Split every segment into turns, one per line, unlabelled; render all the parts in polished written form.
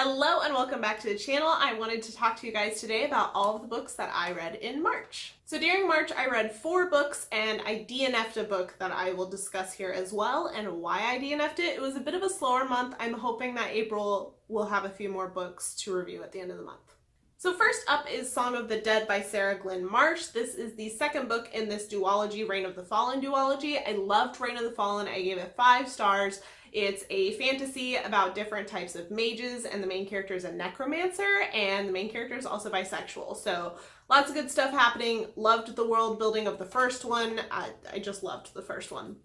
Hello and welcome back to the channel. I wanted to talk to you guys today about all of the books that I read in March. So during March I read 4 books and I DNF'd a book that I will discuss here as well, and why I DNF'd it. It was a bit of a slower month. I'm hoping that April will have a few more books to review at the end of the month. So first up is Song of the Dead by Sarah Glynn Marsh. This is the second book in this duology, Reign of the Fallen duology. I loved Reign of the Fallen. I gave it 5 stars. It's a fantasy about different types of mages, and the main character is a necromancer, and the main character is also bisexual. So lots of good stuff happening. Loved the world building of the first one. I just loved the first one.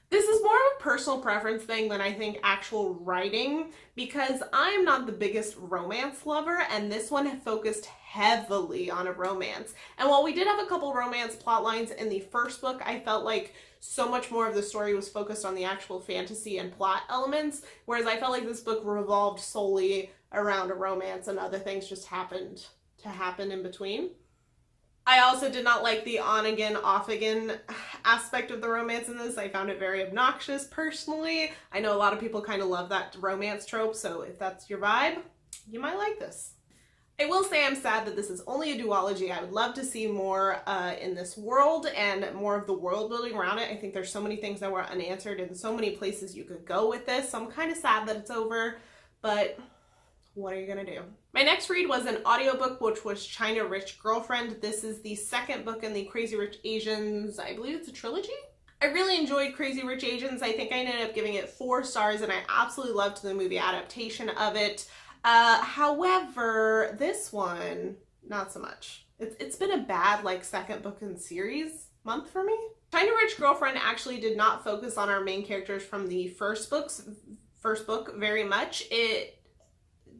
This is more of a personal preference thing than I think actual writing, because I'm not the biggest romance lover, and this one focused heavily on a romance. And while we did have a couple romance plot lines in the first book, I felt like so much more of the story was focused on the actual fantasy and plot elements, whereas I felt like this book revolved solely around a romance and other things just happened to happen in between. I also did not like the on-again, off-again aspect of the romance in this. I found it very obnoxious personally. I know a lot of people kind of love that romance trope, so if that's your vibe, you might like this. I will say I'm sad that this is only a duology. I would love to see more in this world and more of the world building around it. I think there's so many things that were unanswered and so many places you could go with this, so I'm kind of sad that it's over, but what are you gonna do? My next read was an audiobook, which was China Rich Girlfriend. This is the second book in the Crazy Rich Asians, I believe it's a trilogy? I really enjoyed Crazy Rich Asians. I think I ended up giving it 4 stars, and I absolutely loved the movie adaptation of it. However, this one, not so much. It's been a bad, second book in series month for me. China Rich Girlfriend actually did not focus on our main characters from the first book very much. It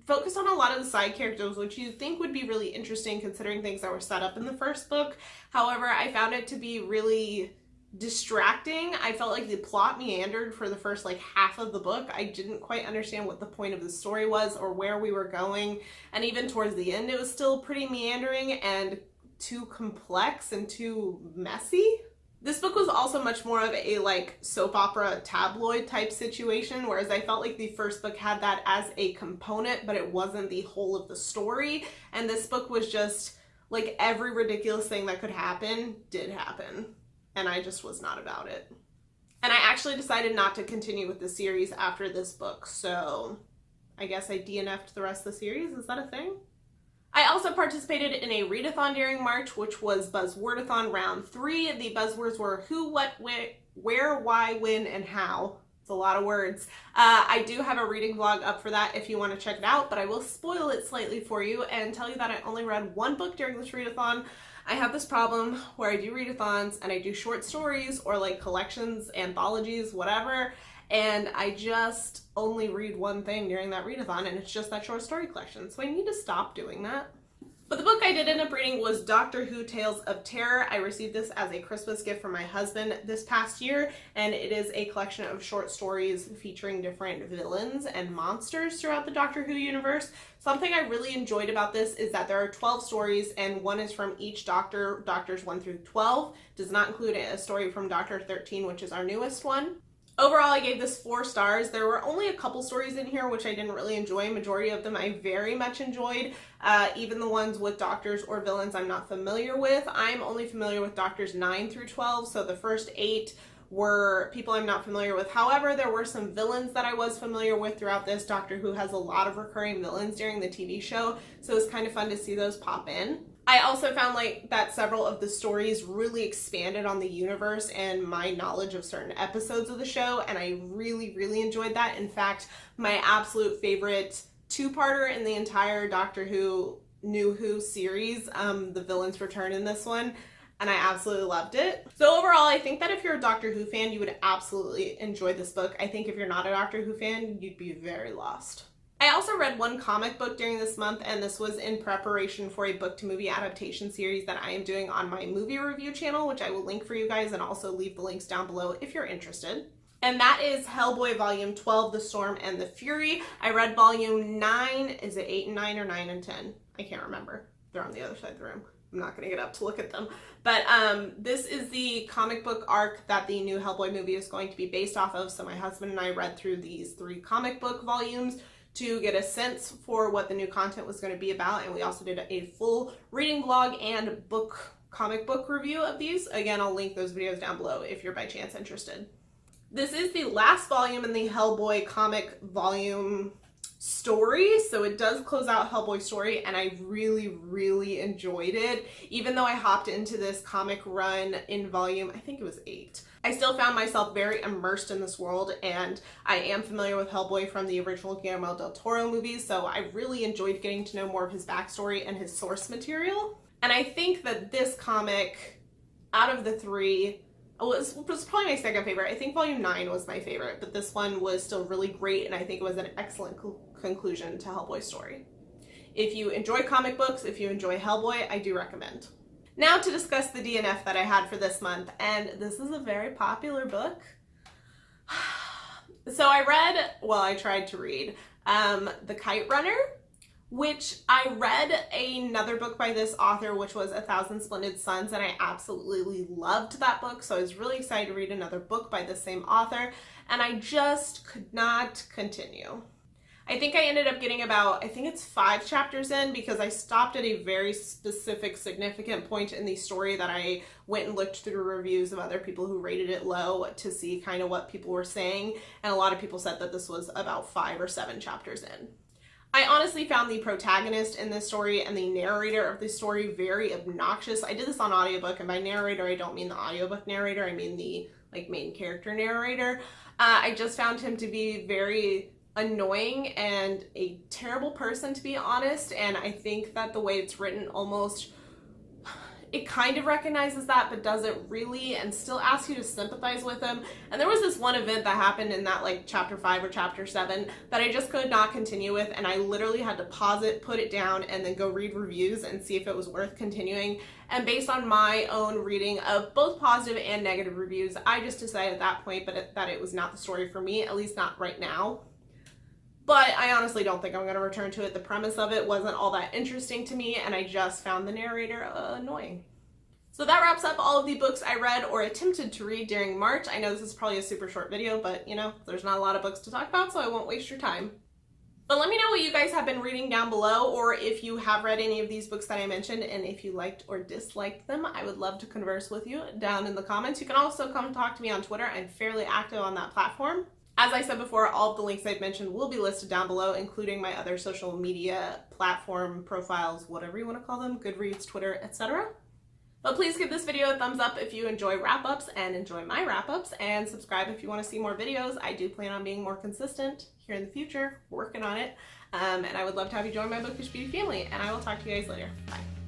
focused on a lot of the side characters, which you think would be really interesting considering things that were set up in the first book. However, I found it to be really distracting. I felt like the plot meandered for the first half of the book. I didn't quite understand what the point of the story was or where we were going, and even towards the end it was still pretty meandering and too complex and too messy. This book was also much more of a soap opera tabloid type situation, whereas I felt like the first book had that as a component, but it wasn't the whole of the story. And this book was just every ridiculous thing that could happen did happen, and I just was not about it. And I actually decided not to continue with the series after this book, so I guess I DNF'd the rest of the series. Is that a thing? I also participated in a readathon during March, which was Buzzwordathon round 3. The buzzwords were who, what, where, why, when, and how. It's a lot of words. I do have a reading vlog up for that if you want to check it out, but I will spoil it slightly for you and tell you that I only read 1 book during this readathon. I have this problem where I do readathons and I do short stories or collections, anthologies, whatever, and I just only read one thing during that readathon, and it's just that short story collection, so I need to stop doing that. But the book I did end up reading was Doctor Who Tales of Terror. I received this as a Christmas gift from my husband this past year, and it is a collection of short stories featuring different villains and monsters throughout the Doctor Who universe. Something I really enjoyed about this is that there are 12 stories, and one is from each Doctor, Doctors 1 through 12. Does not include a story from Doctor 13, which is our newest one. Overall, I gave this 4 stars. There were only a couple stories in here which I didn't really enjoy. Majority of them I very much enjoyed, even the ones with doctors or villains I'm not familiar with. I'm only familiar with Doctors 9 through 12, so the first 8 were people I'm not familiar with. However, there were some villains that I was familiar with throughout this. Doctor Who has a lot of recurring villains during the TV show, so it's kind of fun to see those pop in. I also found that several of the stories really expanded on the universe and my knowledge of certain episodes of the show, and I really, really enjoyed that. In fact, my absolute favorite 2-parter in the entire Doctor Who New Who series, the villains return in this one, and I absolutely loved it. So overall, I think that if you're a Doctor Who fan, you would absolutely enjoy this book. I think if you're not a Doctor Who fan, you'd be very lost. I also read 1 comic book during this month, and this was in preparation for a book-to-movie adaptation series that I am doing on my movie review channel, which I will link for you guys and also leave the links down below if you're interested. And that is Hellboy Volume 12, The Storm and the Fury. I read Volume 9, is it 8 and 9 or 9 and 10? I can't remember. They're on the other side of the room. I'm not gonna get up to look at them. But this is the comic book arc that the new Hellboy movie is going to be based off of. So my husband and I read through these 3 comic book volumes to get a sense for what the new content was going to be about. And we also did a full reading vlog and comic book review of these. Again, I'll link those videos down below if you're by chance interested. This is the last volume in the Hellboy comic volume story, so it does close out Hellboy story, and I really enjoyed it. Even though I hopped into this comic run in volume, I think it was 8, I still found myself very immersed in this world, and I am familiar with Hellboy from the original Guillermo del Toro movies, so I really enjoyed getting to know more of his backstory and his source material. And I think that this comic, out of the 3, was probably my second favorite. I think volume 9 was my favorite, but this one was still really great, and I think it was an excellent conclusion to Hellboy's story. If you enjoy comic books, if you enjoy Hellboy, I do recommend. Now to discuss the DNF that I had for this month, and this is a very popular book. So I tried to read The Kite Runner, which I read another book by this author, which was 1,000 Splendid Suns, and I absolutely loved that book, so I was really excited to read another book by the same author, and I just could not continue. I think I ended up getting about, I think it's 5 chapters in, because I stopped at a very specific, significant point in the story that I went and looked through reviews of other people who rated it low to see kind of what people were saying, and a lot of people said that this was about 5 or 7 chapters in. I honestly found the protagonist in this story and the narrator of this story very obnoxious. I did this on audiobook, and by narrator, I don't mean the audiobook narrator, I mean the main character narrator. I just found him to be very annoying and a terrible person, to be honest, and I think that the way it's written almost, it kind of recognizes that but doesn't really, and still asks you to sympathize with him. And there was this one event that happened in that chapter 5 or chapter 7 that I just could not continue with, and I literally had to pause it, put it down, and then go read reviews and see if it was worth continuing. And based on my own reading of both positive and negative reviews, I just decided at that point that it was not the story for me, at least not right now. But I honestly don't think I'm going to return to it. The premise of it wasn't all that interesting to me, and I just found the narrator annoying. So that wraps up all of the books I read or attempted to read during March. I know this is probably a super short video, but you know, there's not a lot of books to talk about, so I won't waste your time. But let me know what you guys have been reading down below, or if you have read any of these books that I mentioned, and if you liked or disliked them. I would love to converse with you down in the comments. You can also come talk to me on Twitter. I'm fairly active on that platform. As I said before, all of the links I've mentioned will be listed down below, including my other social media platform profiles, whatever you want to call them, Goodreads, Twitter, etc. But please give this video a thumbs up if you enjoy wrap-ups and enjoy my wrap-ups, and subscribe if you want to see more videos. I do plan on being more consistent here in the future, working on it, and I would love to have you join my Bookish Beauty family, and I will talk to you guys later. Bye.